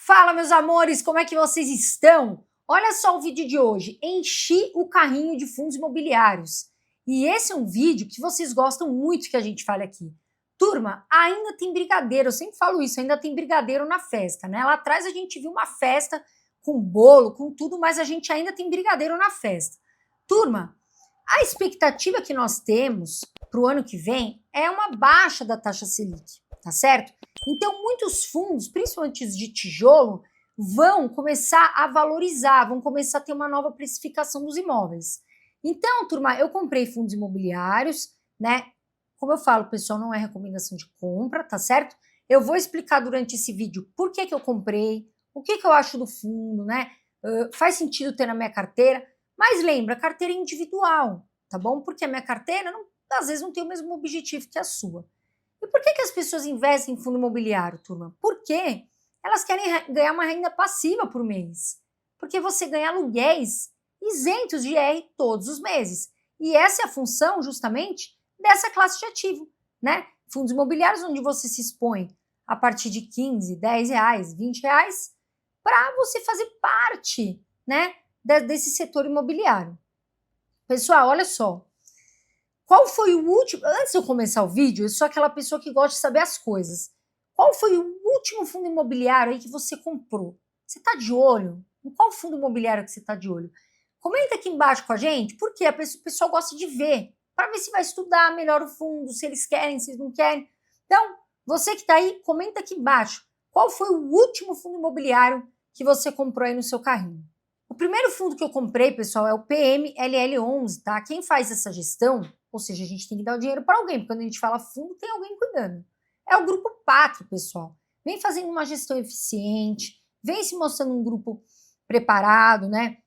Fala, meus amores, como é que vocês estão? Olha só o vídeo de hoje, enchi o carrinho de fundos imobiliários. E esse é um vídeo que vocês gostam muito que a gente fale aqui. Turma, ainda tem brigadeiro, eu sempre falo isso, ainda tem brigadeiro na festa, né? Lá atrás a gente viu uma festa com bolo, com tudo, mas a gente ainda tem brigadeiro na festa. Turma, a expectativa que nós temos para o ano que vem é uma baixa da taxa Selic, tá certo? Então, muitos fundos, principalmente os de tijolo, vão começar a valorizar, vão começar a ter uma nova precificação dos imóveis. Então, turma, eu comprei fundos imobiliários, né? Como eu falo, pessoal, não é recomendação de compra, tá certo? Eu vou explicar durante esse vídeo por que eu comprei, o que eu acho do fundo, né? Faz sentido ter na minha carteira, mas lembra, carteira é individual, tá bom? Porque a minha carteira, às vezes, não tem o mesmo objetivo que a sua. E por que as pessoas investem em fundo imobiliário, turma? Porque elas querem ganhar uma renda passiva por mês. Porque você ganha aluguéis isentos de IR todos os meses. E essa é a função, justamente, dessa classe de ativo, né? Fundos imobiliários onde você se expõe a partir de 15, 10 reais, 20 reais, para você fazer parte, né, desse setor imobiliário. Pessoal, olha só. Qual foi o último... Antes de eu começar o vídeo, eu sou aquela pessoa que gosta de saber as coisas. Qual foi o último fundo imobiliário aí que você comprou? Você está de olho? Em qual fundo imobiliário que você está de olho? Comenta aqui embaixo com a gente, porque o pessoal gosta de ver, para ver se vai estudar melhor o fundo, se eles querem, se eles não querem. Então, você que está aí, comenta aqui embaixo. Qual foi o último fundo imobiliário que você comprou aí no seu carrinho? O primeiro fundo que eu comprei, pessoal, é o PMLL11, tá? Quem faz essa gestão, ou seja, a gente tem que dar o dinheiro para alguém, porque quando a gente fala fundo, tem alguém cuidando. É o Grupo Pátria, pessoal. Vem fazendo uma gestão eficiente, vem se mostrando um grupo preparado, né?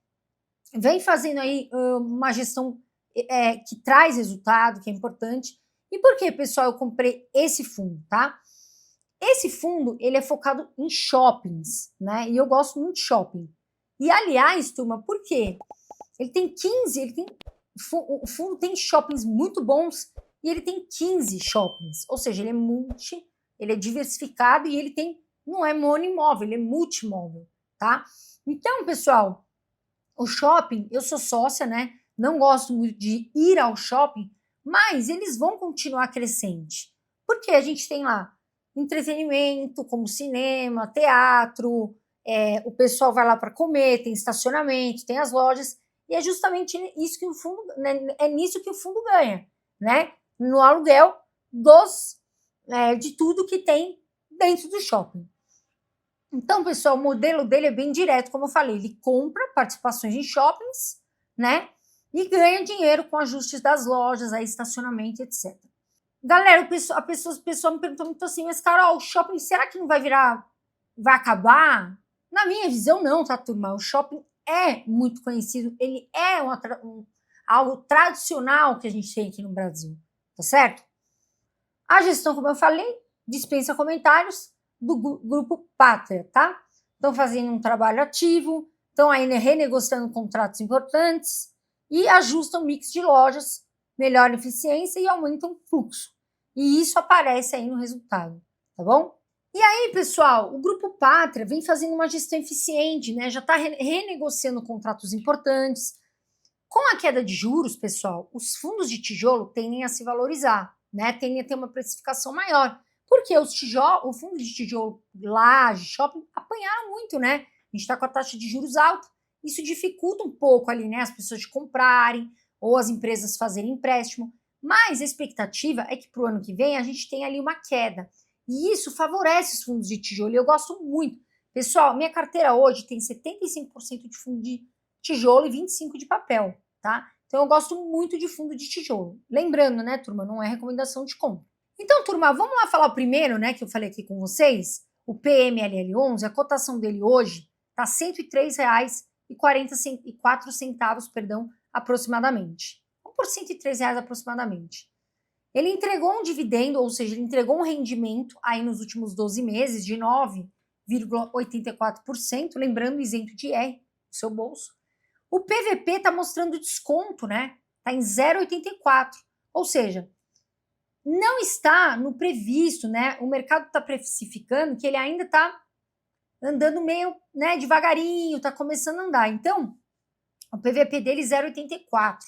Vem fazendo aí uma gestão que traz resultado, que é importante. E por que, pessoal, eu comprei esse fundo, tá? Esse fundo, ele é focado em shoppings, né? E eu gosto muito de shopping. E, aliás, turma, por quê? Ele tem 15, o fundo tem shoppings muito bons e ele tem 15 shoppings, ou seja, ele é diversificado e ele tem, não é monoimóvel, ele é multimóvel, tá? Então, pessoal, o shopping, eu sou sócia, né? Não gosto muito de ir ao shopping, mas eles vão continuar crescente. Porque a gente tem lá entretenimento, como cinema, teatro, o pessoal vai lá para comer, tem estacionamento, tem as lojas, e é justamente isso que o fundo, né, é nisso que o fundo ganha, né? No aluguel de tudo que tem dentro do shopping. Então, pessoal, o modelo dele é bem direto, como eu falei, ele compra participações em shoppings, né? E ganha dinheiro com ajustes das lojas, aí, estacionamento, etc. Galera, o pessoal me perguntou muito assim, mas Carol, o shopping, será que não vai acabar? Na minha visão, não, tá, turma? O shopping é muito conhecido, ele é algo tradicional que a gente tem aqui no Brasil, tá certo? A gestão, como eu falei, dispensa comentários do Grupo Pátria, tá? Estão fazendo um trabalho ativo, estão aí renegociando contratos importantes e ajustam o mix de lojas, melhoram a eficiência e aumentam o fluxo. E isso aparece aí no resultado, tá bom? E aí, pessoal, o Grupo Pátria vem fazendo uma gestão eficiente, né? Já está renegociando contratos importantes. Com a queda de juros, pessoal, os fundos de tijolo tendem a se valorizar, né? Tendem a ter uma precificação maior. Porque o fundo de tijolo, laje, shopping, apanharam muito, né? A gente está com a taxa de juros alta. Isso dificulta um pouco ali, né? As pessoas de comprarem ou as empresas fazerem empréstimo. Mas a expectativa é que para o ano que vem a gente tenha ali uma queda. E isso favorece os fundos de tijolo. E eu gosto muito. Pessoal, minha carteira hoje tem 75% de fundo de tijolo e 25% de papel, tá? Então eu gosto muito de fundo de tijolo. Lembrando, né, turma, não é recomendação de compra. Então, turma, vamos lá falar o primeiro, né, que eu falei aqui com vocês, o PMLL11, a cotação dele hoje está R$ 103,44, perdão, aproximadamente. Vamos por R$ 103 aproximadamente. Ele entregou um dividendo, ou seja, ele entregou um rendimento aí nos últimos 12 meses de 9,84%, lembrando isento de IR, no seu bolso. O PVP está mostrando desconto, né? Está em 0,84, ou seja, não está no previsto, né? O mercado está precificando que ele ainda está andando meio, né, devagarinho, tá começando a andar. Então, o PVP dele 0,84,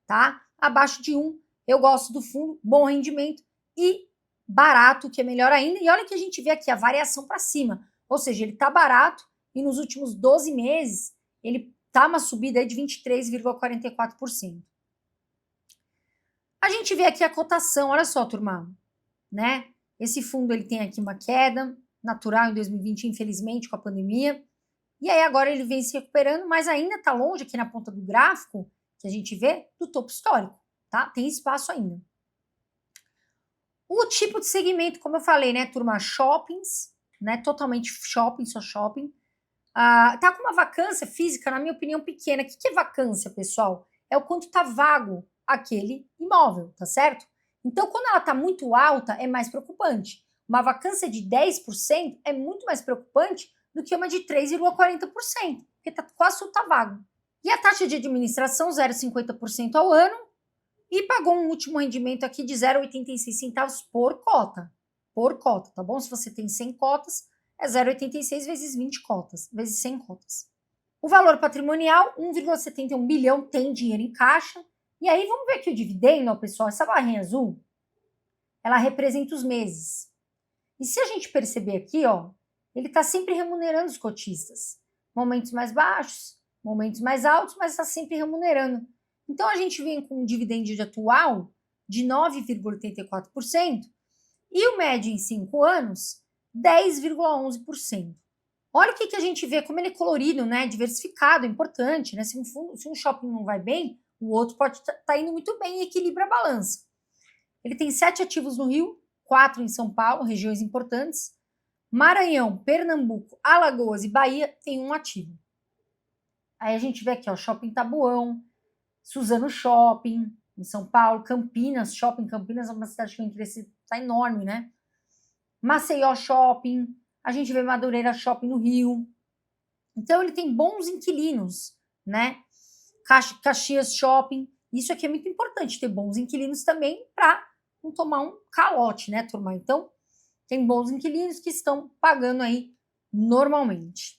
tá? Abaixo de 1. Eu gosto do fundo, bom rendimento e barato, que é melhor ainda. E olha que a gente vê aqui a variação para cima. Ou seja, ele tá barato e nos últimos 12 meses ele tá uma subida aí de 23,44%. A gente vê aqui a cotação, olha só, turma, né? Esse fundo ele tem aqui uma queda natural em 2020, infelizmente, com a pandemia. E aí agora ele vem se recuperando, mas ainda está longe aqui na ponta do gráfico, que a gente vê, do topo histórico, tá? Tem espaço ainda. O tipo de segmento, como eu falei, né, turma, shoppings, né, totalmente shopping, só shopping. Tá com uma vacância física, na minha opinião, pequena. O que é vacância, pessoal? É o quanto tá vago aquele imóvel, tá certo? Então, quando ela tá muito alta, é mais preocupante. Uma vacância de 10% é muito mais preocupante do que uma de 3,40%, porque quase tudo tá vago. E a taxa de administração, 0,50% ao ano, e pagou um último rendimento aqui de 0,86 centavos por cota. Por cota, tá bom? Se você tem 100 cotas, é 0,86 vezes 20 cotas, vezes 100 cotas. O valor patrimonial, 1,71 bilhão, tem dinheiro em caixa. E aí, vamos ver aqui o dividendo, ó, pessoal. Essa barrinha azul, ela representa os meses. E se a gente perceber aqui, ó, ele está sempre remunerando os cotistas. Momentos mais baixos, momentos mais altos, mas está sempre remunerando. Então, a gente vem com um dividendo atual de 9,84% e o médio em 5 anos, 10,11%. Olha o que a gente vê, como ele é colorido, né? Diversificado, é importante, né? Se um shopping não vai bem, o outro pode estar indo muito bem e equilibra a balança. Ele tem 7 ativos no Rio, 4 em São Paulo, regiões importantes. Maranhão, Pernambuco, Alagoas e Bahia tem um ativo. Aí a gente vê aqui, ó, Shopping Tabuão, Suzano Shopping, em São Paulo, Campinas, Shopping Campinas é uma cidade que eu interesse, tá enorme, né? Maceió Shopping, a gente vê Madureira Shopping no Rio. Então ele tem bons inquilinos, né? Caxias Shopping, isso aqui é muito importante, ter bons inquilinos também para não tomar um calote, né, turma? Então, tem bons inquilinos que estão pagando aí normalmente.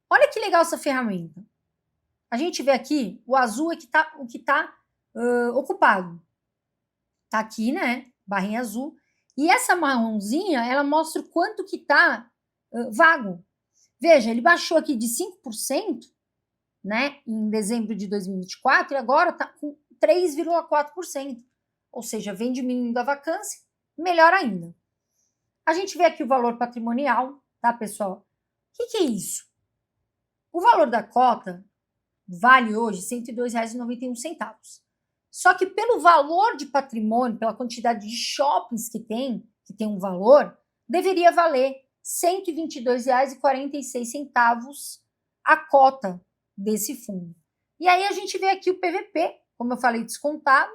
Olha que legal essa ferramenta. A gente vê aqui, o azul é o que está ocupado. Tá aqui, né, barrinha azul. E essa marronzinha, ela mostra o quanto que está vago. Veja, ele baixou aqui de 5%, né, em dezembro de 2024, e agora está com 3,4%. Ou seja, vem diminuindo a vacância, melhor ainda. A gente vê aqui o valor patrimonial, tá, pessoal? O que é isso? O valor da cota vale hoje R$ 102,91. Só que pelo valor de patrimônio, pela quantidade de shoppings que tem um valor, deveria valer R$ 122,46 a cota desse fundo. E aí a gente vê aqui o PVP, como eu falei, descontado,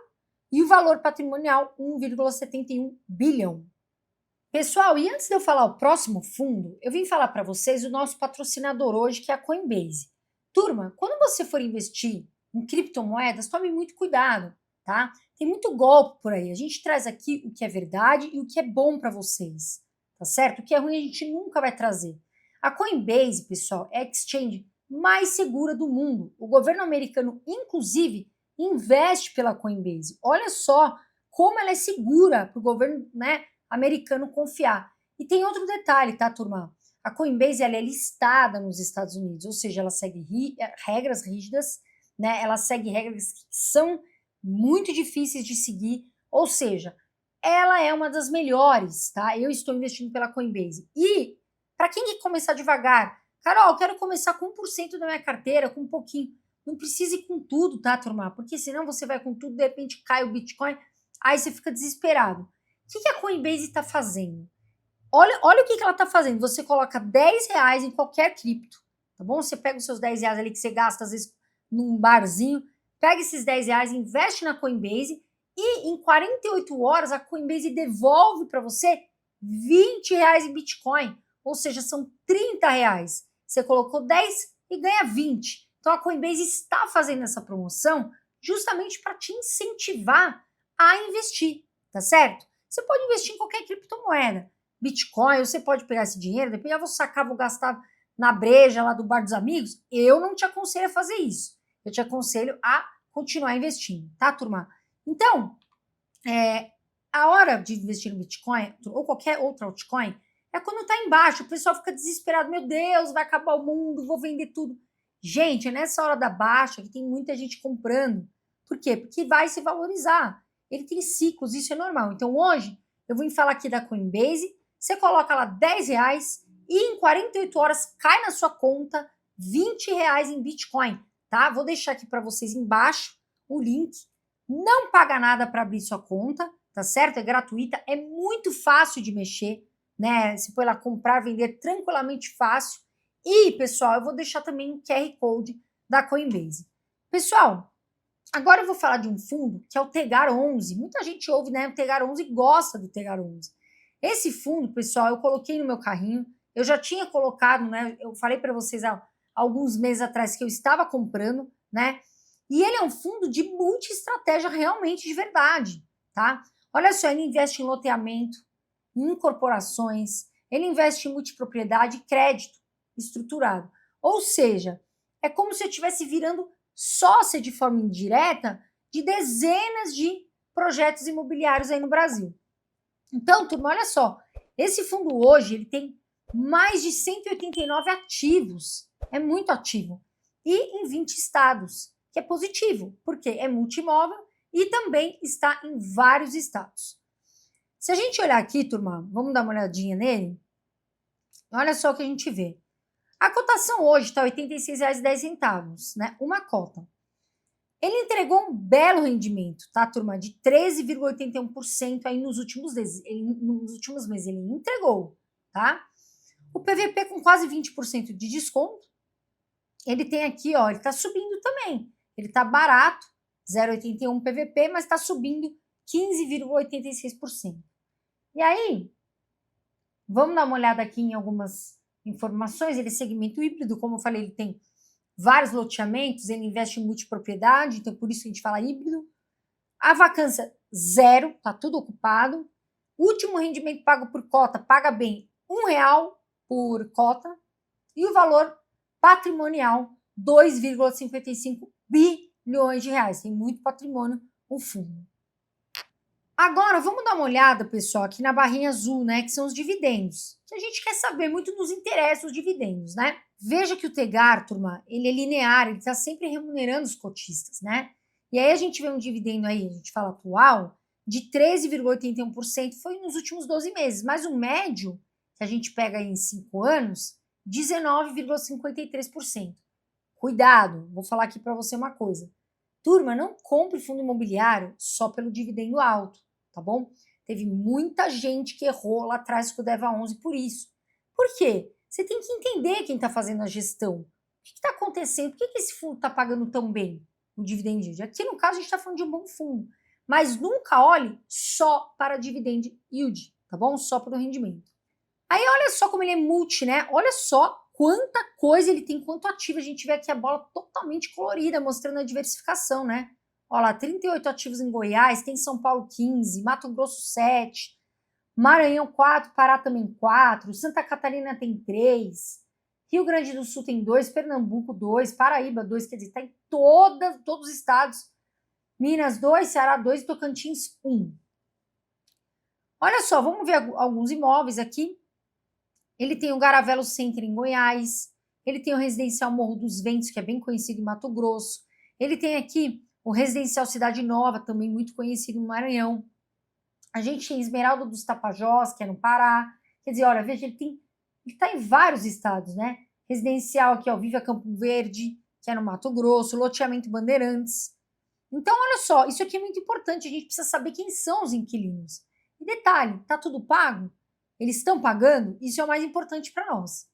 e o valor patrimonial 1,71 bilhão. Pessoal, e antes de eu falar o próximo fundo, eu vim falar para vocês o nosso patrocinador hoje, que é a Coinbase. Turma, quando você for investir em criptomoedas, tome muito cuidado, tá? Tem muito golpe por aí. A gente traz aqui o que é verdade e o que é bom para vocês, tá certo? O que é ruim a gente nunca vai trazer. A Coinbase, pessoal, é a exchange mais segura do mundo. O governo americano, inclusive, investe pela Coinbase. Olha só como ela é segura para o governo, né, americano confiar. E tem outro detalhe, tá, turma? A Coinbase ela é listada nos Estados Unidos, ou seja, ela segue regras rígidas, né? Ela segue regras que são muito difíceis de seguir, ou seja, ela é uma das melhores, tá? Eu estou investindo pela Coinbase. E para quem quer começar devagar, Carol, eu quero começar com 1% da minha carteira, com um pouquinho. Não precise ir com tudo, tá, turma? Porque senão você vai com tudo, de repente cai o Bitcoin, aí você fica desesperado. O que a Coinbase está fazendo? Olha o que ela está fazendo. Você coloca R$10 em qualquer cripto, tá bom? Você pega os seus R$10 ali que você gasta, às vezes, num barzinho, pega esses R$10, investe na Coinbase e em 48 horas a Coinbase devolve para você R$20 em Bitcoin. Ou seja, são R$30. Você colocou 10 e ganha 20. Então a Coinbase está fazendo essa promoção justamente para te incentivar a investir, tá certo? Você pode investir em qualquer criptomoeda. Bitcoin, você pode pegar esse dinheiro, depois eu vou sacar, vou gastar na breja lá do bar dos amigos, eu não te aconselho a fazer isso. Eu te aconselho a continuar investindo, tá, turma? Então, a hora de investir no Bitcoin ou qualquer outro altcoin é quando tá embaixo, o pessoal fica desesperado, meu Deus, vai acabar o mundo, vou vender tudo. Gente, é nessa hora da baixa que tem muita gente comprando. Por quê? Porque vai se valorizar. Ele tem ciclos, isso é normal. Então hoje eu vim falar aqui da Coinbase, você coloca lá R$10 e em 48 horas cai na sua conta R$20 em Bitcoin, tá? Vou deixar aqui para vocês embaixo o link. Não paga nada para abrir sua conta, tá certo? É gratuita, é muito fácil de mexer, né? Você põe lá comprar, vender tranquilamente fácil. E, pessoal, eu vou deixar também o QR Code da Coinbase. Pessoal, agora eu vou falar de um fundo que é o Tegar 11. Muita gente ouve, né? O Tegar 11 e gosta do Tegar 11. Esse fundo, pessoal, eu coloquei no meu carrinho. Eu já tinha colocado, né? Eu falei para vocês há alguns meses atrás que eu estava comprando, né? E ele é um fundo de multi-estratégia realmente de verdade, tá? Olha só, ele investe em loteamento, em incorporações, ele investe em multipropriedade e crédito estruturado. Ou seja, é como se eu estivesse virando sócia de forma indireta de dezenas de projetos imobiliários aí no Brasil. Então, turma, olha só, esse fundo hoje ele tem mais de 189 ativos, é muito ativo, e em 20 estados, que é positivo, porque é multimóvel e também está em vários estados. Se a gente olhar aqui, turma, vamos dar uma olhadinha nele, olha só o que a gente vê. A cotação hoje está R$ 86,10, né? Uma cota. Ele entregou um belo rendimento, tá, turma? De 13,81% aí nos últimos meses. Ele entregou, tá? O PVP com quase 20% de desconto. Ele tem aqui, ó, ele tá subindo também. Ele tá barato, 0,81 PVP, mas tá subindo 15,86%. E aí, vamos dar uma olhada aqui em algumas informações. Ele é segmento híbrido, como eu falei, ele tem vários loteamentos, ele investe em multipropriedade, então por isso que a gente fala híbrido. A vacância, zero, tá tudo ocupado. Último rendimento pago por cota, paga bem R$1 por cota. E o valor patrimonial, 2,55 bilhões de reais. Tem muito patrimônio no fundo. Agora, vamos dar uma olhada, pessoal, aqui na barrinha azul, né, que são os dividendos. Que a gente quer saber, muito nos interessa os dividendos, né? Veja que o Tegar, turma, ele é linear, ele está sempre remunerando os cotistas, né? E aí a gente vê um dividendo aí, a gente fala atual, de 13,81%, foi nos últimos 12 meses, mas o médio, que a gente pega aí em 5 anos, 19,53%. Cuidado, vou falar aqui para você uma coisa. Turma, não compre fundo imobiliário só pelo dividendo alto, tá bom? Teve muita gente que errou lá atrás com o DEVA 11 por isso. Por quê? Você tem que entender quem está fazendo a gestão. O que está acontecendo? Por que esse fundo está pagando tão bem o dividend yield? Aqui, no caso, a gente está falando de um bom fundo. Mas nunca olhe só para dividend yield, tá bom? Só para o rendimento. Aí, olha só como ele é multi, né? Olha só quanta coisa ele tem, quanto ativo. A gente vê aqui a bola totalmente colorida, mostrando a diversificação, né? Olha lá, 38 ativos em Goiás, tem São Paulo 15, Mato Grosso 7, Maranhão 4, Pará também 4, Santa Catarina tem 3, Rio Grande do Sul tem 2, Pernambuco 2, Paraíba 2, quer dizer, está em todos os estados. Minas 2, Ceará 2 e Tocantins 1. Olha só, vamos ver alguns imóveis aqui. Ele tem o Garavelo Center em Goiás, ele tem o Residencial Morro dos Ventos, que é bem conhecido em Mato Grosso, ele tem aqui o Residencial Cidade Nova, também muito conhecido no Maranhão. A gente tem Esmeralda dos Tapajós, que é no Pará. Quer dizer, olha, veja, ele está em vários estados, né? Residencial aqui, ó, Viva Campo Verde, que é no Mato Grosso, Loteamento Bandeirantes. Então, olha só, isso aqui é muito importante, a gente precisa saber quem são os inquilinos. E detalhe, tá tudo pago? Eles estão pagando? Isso é o mais importante para nós.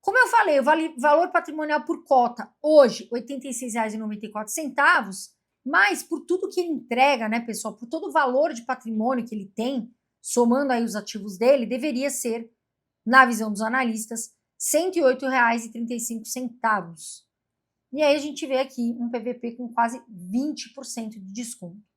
Como eu falei, o valor patrimonial por cota, hoje, R$ 86,94, mas por tudo que ele entrega, né, pessoal, por todo o valor de patrimônio que ele tem, somando aí os ativos dele, deveria ser, na visão dos analistas, R$ 108,35. E aí a gente vê aqui um PVP com quase 20% de desconto.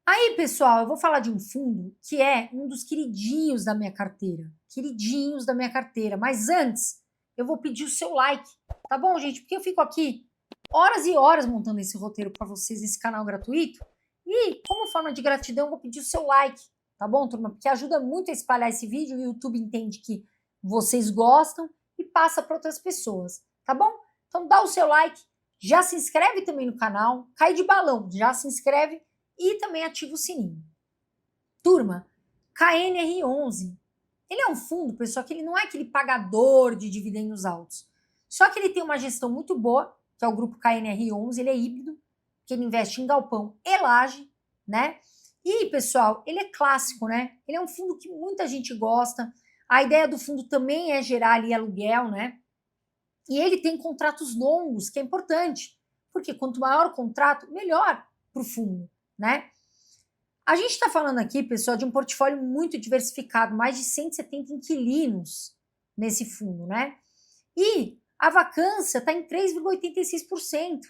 Aí, pessoal, eu vou falar de um fundo que é um dos queridinhos da minha carteira. Queridinhos da minha carteira. Mas antes, eu vou pedir o seu like, tá bom, gente? Porque eu fico aqui horas e horas montando esse roteiro para vocês, esse canal gratuito. E, como forma de gratidão, eu vou pedir o seu like, tá bom, turma? Porque ajuda muito a espalhar esse vídeo, o YouTube entende que vocês gostam e passa para outras pessoas, tá bom? Então dá o seu like, já se inscreve também no canal, cai de balão, já se inscreve e também ativa o sininho. Turma, KNR11, ele é um fundo, pessoal, que ele não é aquele pagador de dividendos altos, só que ele tem uma gestão muito boa, que é o grupo KNR11, ele é híbrido, que ele investe em galpão e laje, né? E, pessoal, ele é clássico, né? Ele é um fundo que muita gente gosta. A ideia do fundo também é gerar ali aluguel, né? E ele tem contratos longos, que é importante, porque quanto maior o contrato, melhor para o fundo, né? A gente está falando aqui, pessoal, de um portfólio muito diversificado, mais de 170 inquilinos nesse fundo, né? E a vacância está em 3,86%,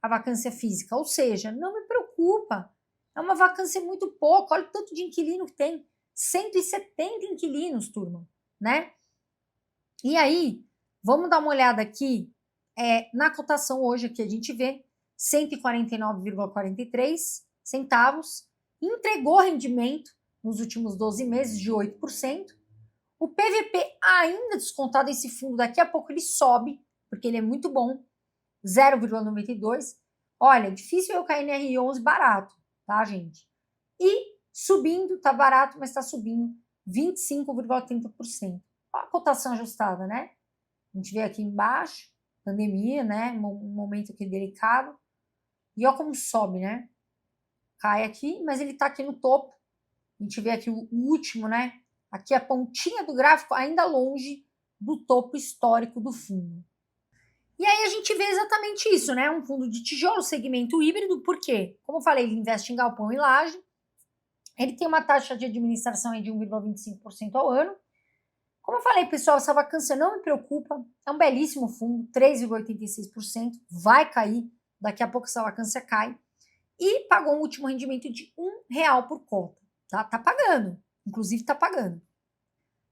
a vacância física, ou seja, não me preocupa, é uma vacância muito pouca, olha o tanto de inquilino que tem, 170 inquilinos, turma, né? E aí, vamos dar uma olhada aqui na cotação hoje que a gente vê, 149,43 centavos, entregou rendimento nos últimos 12 meses de 8%. O PVP ainda descontado esse fundo, daqui a pouco ele sobe, porque ele é muito bom, 0,92. Olha, difícil ver o KNR11 barato, tá, gente? E subindo, tá barato, mas tá subindo 25,30%. Olha a cotação ajustada, né? A gente vê aqui embaixo, pandemia, né? Um momento aqui delicado. E olha como sobe, né? Cai aqui, mas ele tá aqui no topo. A gente vê aqui o último, né? Aqui a pontinha do gráfico ainda longe do topo histórico do fundo. E aí a gente vê exatamente isso, né? Um fundo de tijolo, segmento híbrido, por quê? Como eu falei, ele investe em galpão e laje. Ele tem uma taxa de administração de 1,25% ao ano. Como eu falei, pessoal, essa vacância não me preocupa. É um belíssimo fundo, 3,86%. Vai cair, daqui a pouco essa vacância cai. E pagou um último rendimento de R$1 por cota. Tá pagando, inclusive tá pagando.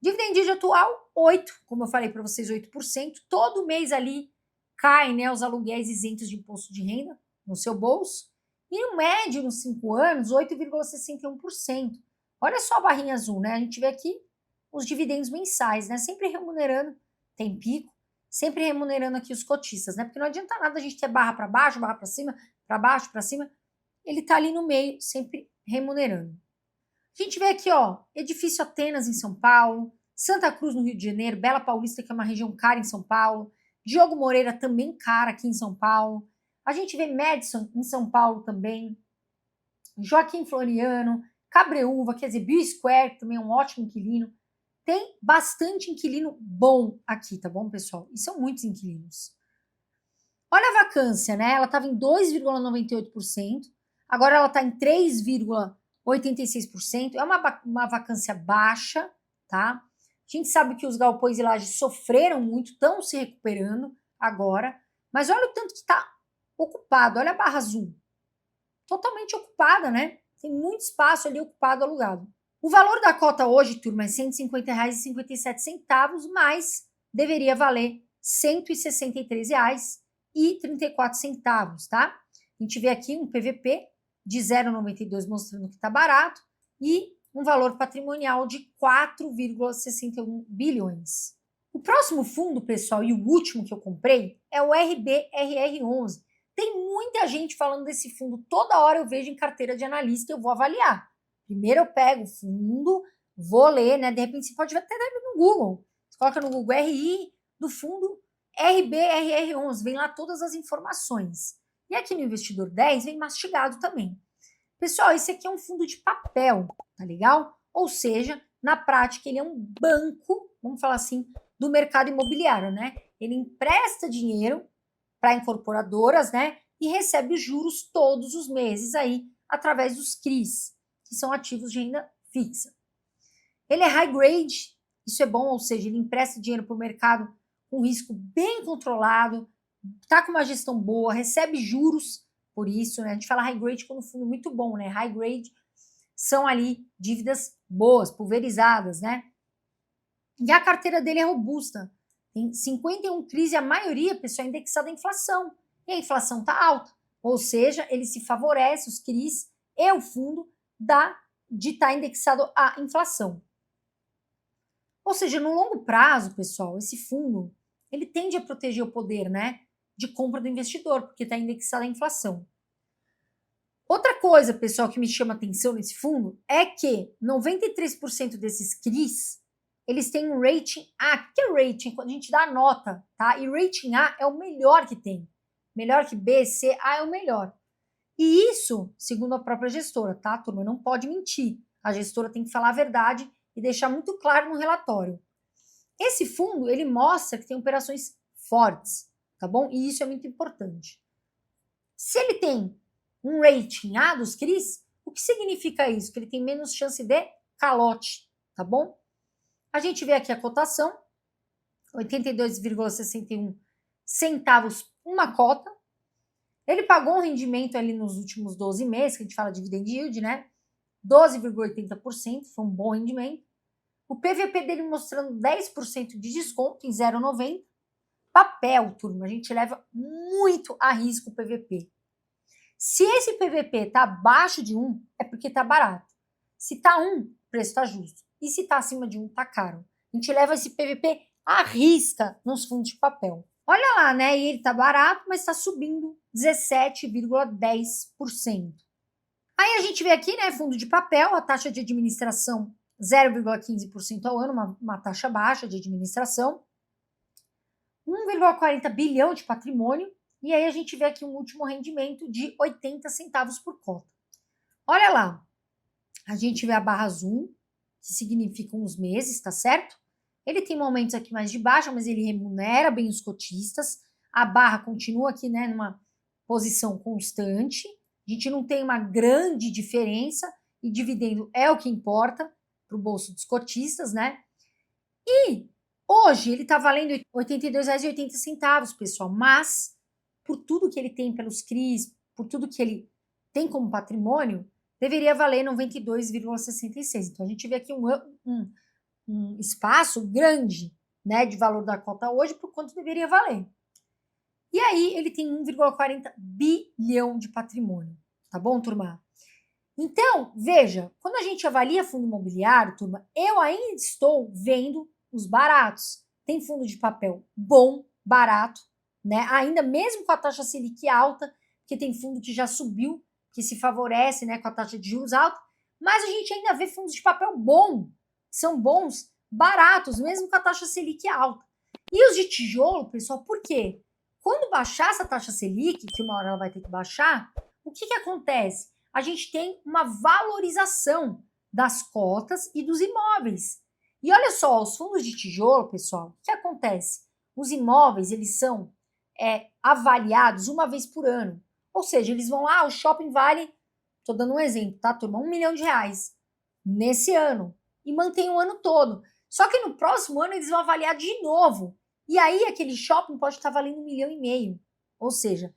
Dividend yield atual, 8%, como eu falei para vocês, 8%. Todo mês ali cai, né, os aluguéis isentos de imposto de renda no seu bolso. E no médio, nos 5 anos, 8,61%. Olha só a barrinha azul, né? A gente vê aqui os dividendos mensais, né? Sempre remunerando, tem pico, sempre remunerando aqui os cotistas, né? Porque não adianta nada a gente ter barra para baixo, barra para cima, para baixo, para cima. Ele tá ali no meio, sempre remunerando. A gente vê aqui, ó, Edifício Atenas em São Paulo, Santa Cruz no Rio de Janeiro, Bela Paulista, que é uma região cara em São Paulo, Diogo Moreira também cara aqui em São Paulo. A gente vê Madison em São Paulo também, Joaquim Floriano, Cabreúva, quer dizer, Bill Square, que também é um ótimo inquilino. Tem bastante inquilino bom aqui, tá bom, pessoal? E são muitos inquilinos. Olha a vacância, né? Ela estava em 2,98%, agora ela está em 3,86%. É uma vacância baixa, tá? A gente sabe que os galpões e lajes sofreram muito, estão se recuperando agora, mas olha o tanto que está ocupado, olha a barra azul. Totalmente ocupada, né? Tem muito espaço ali ocupado, alugado. O valor da cota hoje, turma, é R$ 150,57, mas deveria valer R$ 163,34, tá? A gente vê aqui um PVP de 0,92 mostrando que está barato e um valor patrimonial de 4,61 bilhões. O próximo fundo, pessoal, e o último que eu comprei é o RBRR11. Tem muita gente falando desse fundo, toda hora eu vejo em carteira de analista e eu vou avaliar. Primeiro eu pego o fundo, vou ler, né? De repente você pode até ver no Google. Você coloca no Google RI do fundo RBRR11, vem lá todas as informações. E aqui no Investidor 10 vem mastigado também. Pessoal, esse aqui é um fundo de papel, tá legal? Ou seja, na prática ele é um banco, vamos falar assim, do mercado imobiliário, né? Ele empresta dinheiro para incorporadoras, né? E recebe os juros todos os meses aí, através dos CRIs, que são ativos de renda fixa. Ele é high grade, isso é bom, ou seja, ele empresta dinheiro para o mercado com risco bem controlado, está com uma gestão boa, recebe juros por isso, né? A gente fala high grade quando o fundo é muito bom, né? High grade são ali dívidas boas, pulverizadas, né? E a carteira dele é robusta, Tem 51 CRIs e a maioria, pessoal, é indexada à inflação. E a inflação está alta. Ou seja, ele se favorece, os CRIs e o fundo, de estar indexado à inflação. Ou seja, no longo prazo, pessoal, esse fundo, ele tende a proteger o poder, né, de compra do investidor, porque está indexado à inflação. Outra coisa, pessoal, que me chama atenção nesse fundo é que 93% desses CRIs, eles têm um rating A. O que é rating? Quando a gente dá a nota, tá? E rating A é o melhor que tem. Melhor que B, C, A é o melhor. E isso, segundo a própria gestora, tá, turma? Não pode mentir. A gestora tem que falar a verdade e deixar muito claro no relatório. Esse fundo, ele mostra que tem operações fortes, tá bom? E isso é muito importante. Se ele tem um rating A dos CRIs, o que significa isso? Que ele tem menos chance de calote, tá bom? A gente vê aqui a cotação, 82,61 centavos uma cota. Ele pagou um rendimento ali nos últimos 12 meses, que a gente fala de dividend yield, né? 12,80%, foi um bom rendimento. O PVP dele mostrando 10% de desconto em 0,90. Papel, turma, a gente leva muito a risco o PVP. Se esse PVP está abaixo de 1, é porque está barato. Se está 1, o preço está justo. E se está acima de 1, está caro. A gente leva esse PVP à risca nos fundos de papel. Olha lá, né? E ele está barato, mas está subindo 17,10%. Aí a gente vê aqui, né, fundo de papel, a taxa de administração 0,15% ao ano, uma taxa baixa de administração. 1,40 bilhão de patrimônio. E aí a gente vê aqui um último rendimento de 80 centavos por cota. Olha lá, a gente vê a barra azul, que significam os meses, tá certo? Ele tem momentos aqui mais de baixa, mas ele remunera bem os cotistas. A barra continua aqui, né, numa posição constante. A gente não tem uma grande diferença e dividendo é o que importa para o bolso dos cotistas, né? E hoje ele está valendo R$ 82,80, pessoal, mas por tudo que ele tem pelos CRIs, por tudo que ele tem como patrimônio, deveria valer 92,66. Então a gente vê aqui um espaço grande, né, de valor da cota hoje por quanto deveria valer. E aí ele tem 1,40 bilhão de patrimônio, tá bom, turma? Então, veja, quando a gente avalia fundo imobiliário, turma, eu ainda estou vendo os baratos. Tem fundo de papel bom, barato, né? Ainda mesmo com a taxa Selic alta, porque tem fundo que já subiu, que se favorece, né, com a taxa de juros alta, mas a gente ainda vê fundos de papel bom, são bons, baratos, mesmo com a taxa Selic alta. E os de tijolo, pessoal, por quê? Quando baixar essa taxa Selic, que uma hora ela vai ter que baixar, o que acontece? A gente tem uma valorização das cotas e dos imóveis. E olha só, os fundos de tijolo, pessoal, o que acontece? Os imóveis, eles são avaliados uma vez por ano. Ou seja, eles vão lá, o shopping vale, estou dando um exemplo, tá, turma? R$1 milhão nesse ano. E mantém o ano todo. Só que no próximo ano eles vão avaliar de novo. E aí aquele shopping pode estar valendo R$1,5 milhão. Ou seja,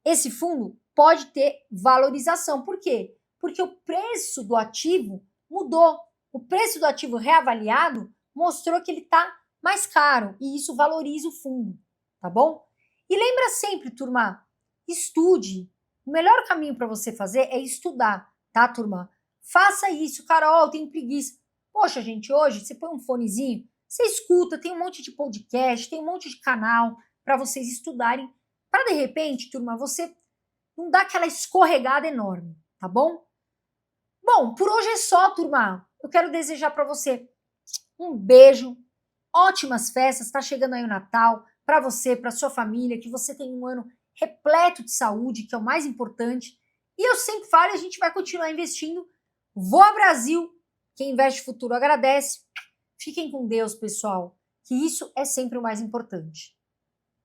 esse fundo pode ter valorização. Por quê? Porque o preço do ativo mudou. O preço do ativo reavaliado mostrou que ele está mais caro. E isso valoriza o fundo, tá bom? E lembra sempre, turma, estude. O melhor caminho para você fazer é estudar, tá, turma? Faça isso. Carol, eu tenho preguiça. Poxa, gente, hoje você põe um fonezinho, você escuta, tem um monte de podcast, tem um monte de canal para vocês estudarem, para de repente, turma, você não dar aquela escorregada enorme, tá bom? Bom, por hoje é só, turma. Eu quero desejar para você um beijo, ótimas festas, tá chegando aí o Natal, para você, para sua família, que você tenha um ano repleto de saúde, que é o mais importante. E eu sempre falo, a gente vai continuar investindo. Voa Brasil! Quem investe futuro agradece. Fiquem com Deus, pessoal, que isso é sempre o mais importante.